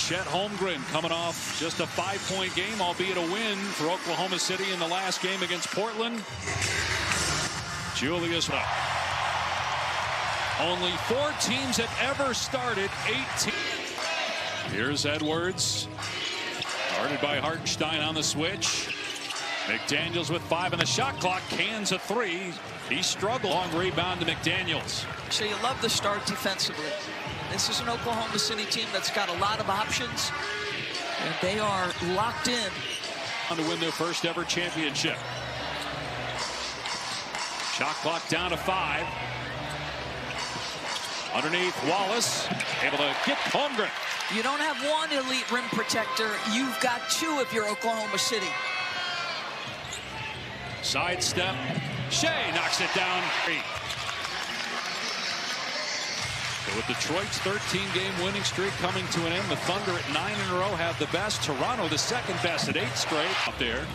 Chet Holmgren coming off just a 5-point game, albeit a win for Oklahoma City in the last game against Portland. Julius. Only 4 teams have ever started 18. Here's Edwards. Guarded by Hartenstein on the switch. McDaniels with 5 on the shot clock. Cans a 3. He struggled. Long rebound to McDaniels. So you love the start defensively. This is an Oklahoma City team that's got a lot of options, and they are locked in to win their first ever championship. Shot clock down to 5. Underneath, Wallace able to get Holmgren. You don't have one elite rim protector. You've got 2 if you're Oklahoma City. Sidestep. Shea knocks it down. So with Detroit's 13-game winning streak coming to an end, the Thunder at 9 in a row have the best. Toronto the second best at 8 straight. Up there.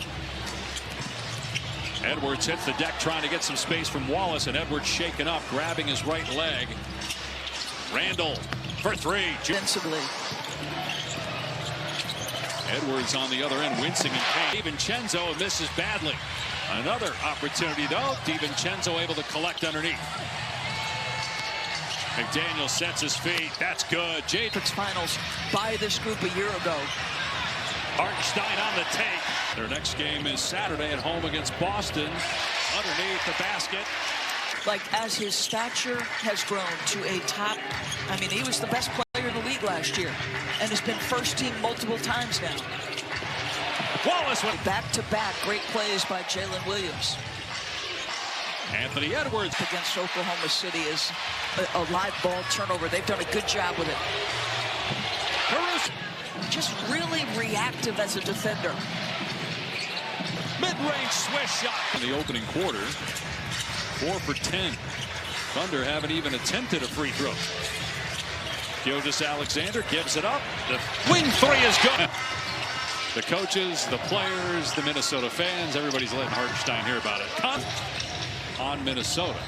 Edwards hits the deck trying to get some space from Wallace, and Edwards shaken up, grabbing his right leg. Randall for 3. Defensively. Edwards on the other end, wincing in pain. DiVincenzo misses badly. Another opportunity, though. DiVincenzo able to collect underneath. McDaniel sets his feet. That's good. Finals by this group a year ago. Hartenstein on the take. Their next game is Saturday at home against Boston. Underneath the basket. Like, as his stature has grown to a top, I mean, he was the best player in the league last year and has been first team multiple times now. Wallace went back-to-back great plays by Jalen Williams. Anthony Edwards against Oklahoma City is a live ball turnover. They've done a good job with it. Just really reactive as a defender. Mid-range swish shot in the opening quarter. 4 for 10. Thunder haven't even attempted a free throw. Gilgeous-Alexander gives it up. The wing 3 is good. The coaches, the players, the Minnesota fans, everybody's letting Hartenstein hear about it. On Minnesota.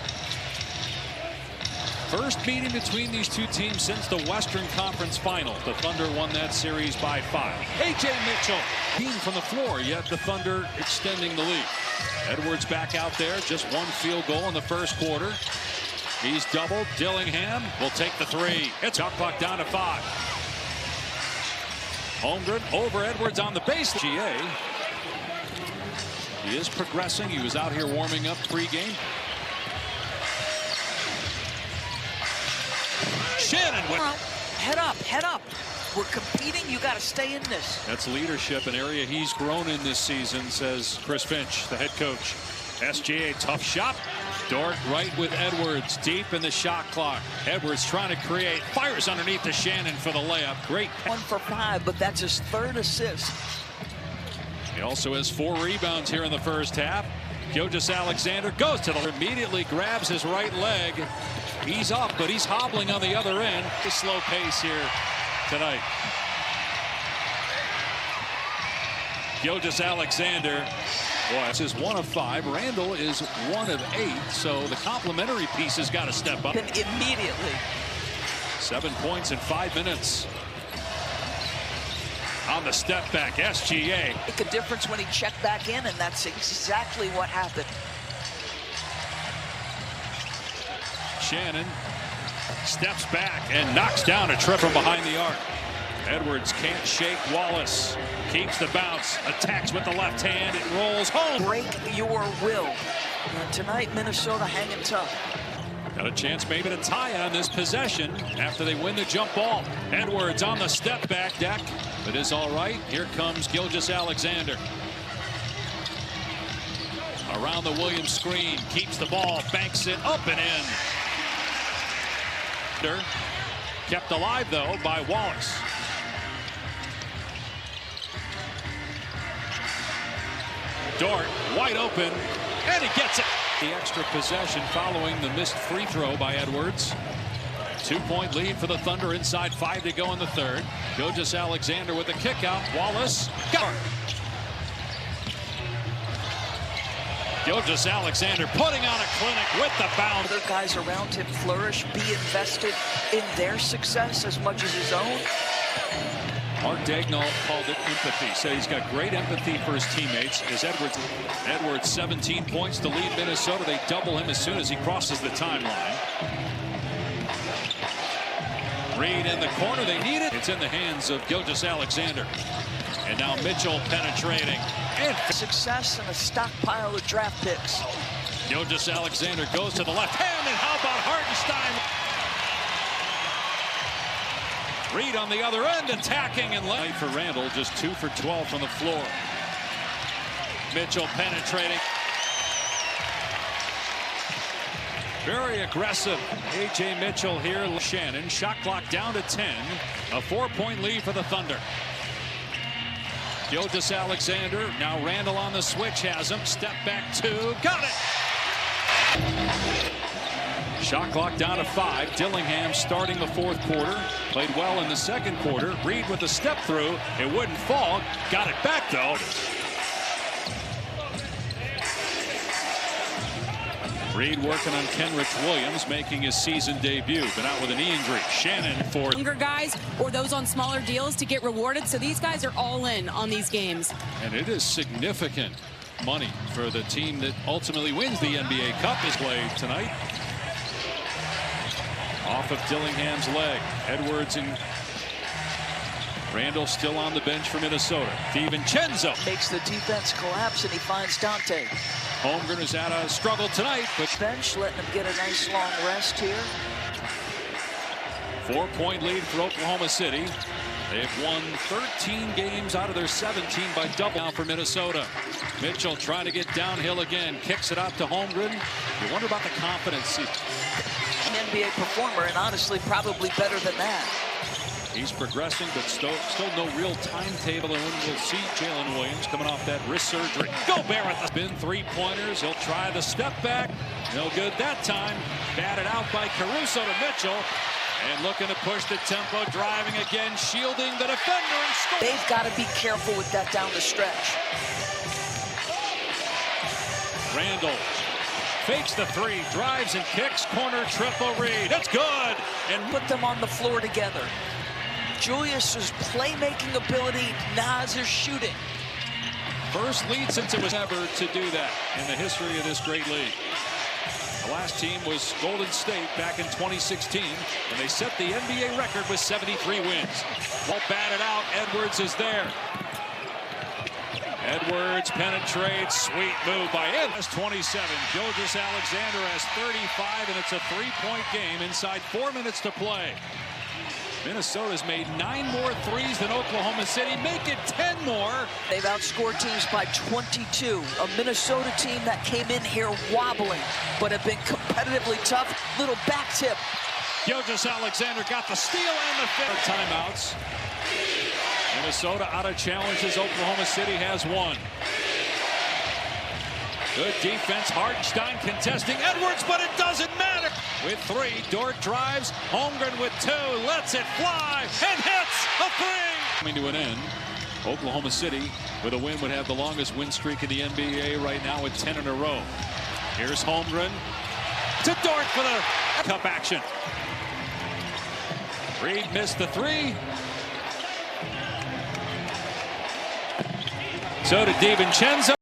First meeting between these 2 teams since the Western Conference Final. The Thunder won that series by 5. A.J. Mitchell being from the floor, yet the Thunder extending the lead. Edwards back out there, just 1 field goal in the first quarter. He's doubled. Dillingham will take the 3. It's shot clock down to 5. Holmgren over Edwards on the base. GA. He is progressing. He was out here warming up pregame. Shannon with head up, head up. We're competing. You got to stay in this. That's leadership, an area he's grown in this season, says Chris Finch, the head coach. SGA, tough shot. Dort right with Edwards, deep in the shot clock. Edwards trying to create, fires underneath to Shannon for the layup. Great. 1 for 5, but that's his 3rd assist. He also has 4 rebounds here in the first half. Gilgeous-Alexander goes to the immediately grabs his right leg. He's up, but he's hobbling on the other end. A slow pace here tonight. Gilgeous-Alexander, boy, this is 1 of 5. Randall is 1 of 8, so the complementary piece has got to step up. Immediately. 7 points in 5 minutes. On the step back, SGA. Make a difference when he checked back in, and that's exactly what happened. Shannon steps back and knocks down a trip from behind the arc. Edwards can't shake Wallace. Keeps the bounce. Attacks with the left hand. It rolls home. Break your will. And tonight, Minnesota hanging tough. Got a chance maybe to tie on this possession after they win the jump ball. Edwards on the step back deck. It is all right. Here comes Gilgeous-Alexander. Around the Williams screen. Keeps the ball. Banks it up and in. Kept alive, though, by Wallace. Dort wide open, and he gets it. The extra possession following the missed free throw by Edwards. 2-point lead for the Thunder, inside 5 to go in the 3rd. Gilgeous-Alexander with the kick out. Wallace got it. Gilgeous-Alexander putting on a clinic with the bounce. Other guys around him flourish, be invested in their success as much as his own. Mark Daigneault called it empathy. Said he's got great empathy for his teammates. As Edwards 17 points to lead Minnesota. They double him as soon as he crosses the timeline. Reed in the corner. They need it. It's in the hands of Gilgeous-Alexander. And now Mitchell penetrating. And success and a stockpile of draft picks. Gilgeous-Alexander goes to the left hand. And how about Hartenstein? Reed on the other end, attacking and late for Randall, just 2 for 12 from the floor. Mitchell penetrating. Very aggressive. A.J. Mitchell here. Shannon, shot clock down to 10. A 4-point lead for the Thunder. Gilgeous-Alexander, now Randall on the switch, has him. Step back 2, got it! Shot clock down to 5. Dillingham starting the fourth quarter. Played well in the second quarter. Reed with the step through. It wouldn't fall. Got it back though. Reed working on Kenrich Williams, making his season debut. Been out with a knee injury. Shannon for younger guys or those on smaller deals to get rewarded. So these guys are all in on these games. And it is significant money for the team that ultimately wins the NBA Cup is played tonight. Off of Dillingham's leg. Edwards and Randall still on the bench for Minnesota. DiVincenzo makes the defense collapse and he finds Dante. Holmgren is at a struggle tonight, but bench letting him get a nice long rest here. 4-point lead for Oklahoma City. They've won 13 games out of their 17 by double now for Minnesota. Mitchell trying to get downhill again. Kicks it out to Holmgren. You wonder about the confidence. An NBA performer, and honestly probably better than that. He's progressing, but still no real timetable. And we'll see Jalen Williams coming off that wrist surgery. Gobert at the spin, 3-pointers. He'll try the step back. No good that time. Batted out by Caruso to Mitchell. And looking to push the tempo, driving again, shielding the defender and score. They've got to be careful with that down the stretch. Randall fakes the 3, drives and kicks, corner triple Reed. It's good. And put them on the floor together. Julius's playmaking ability, Nas's shooting. First lead since it was ever to do that in the history of this great league. The last team was Golden State back in 2016, and they set the NBA record with 73 wins. Ball batted out. Edwards is there. Edwards penetrates. Sweet move by Ed. Has 27. Gilgeous-Alexander has 35, and it's a 3-point game inside 4 minutes to play. Minnesota's made 9 more threes than Oklahoma City. Make it 10 more. They've outscored teams by 22. A Minnesota team that came in here wobbling, but have been competitively tough. Little back tip. Gilgeous-Alexander got the steal and the fifth. Timeouts. Minnesota out of challenges. Oklahoma City has 1. Good defense. Hartenstein contesting Edwards, but it doesn't matter. With 3, Dort drives. Holmgren with 2, lets it fly, and hits a 3. Coming to an end. Oklahoma City, with a win, would have the longest win streak in the NBA right now with 10 in a row. Here's Holmgren to Dort for the cup action. Reed missed the 3. So did DiVincenzo.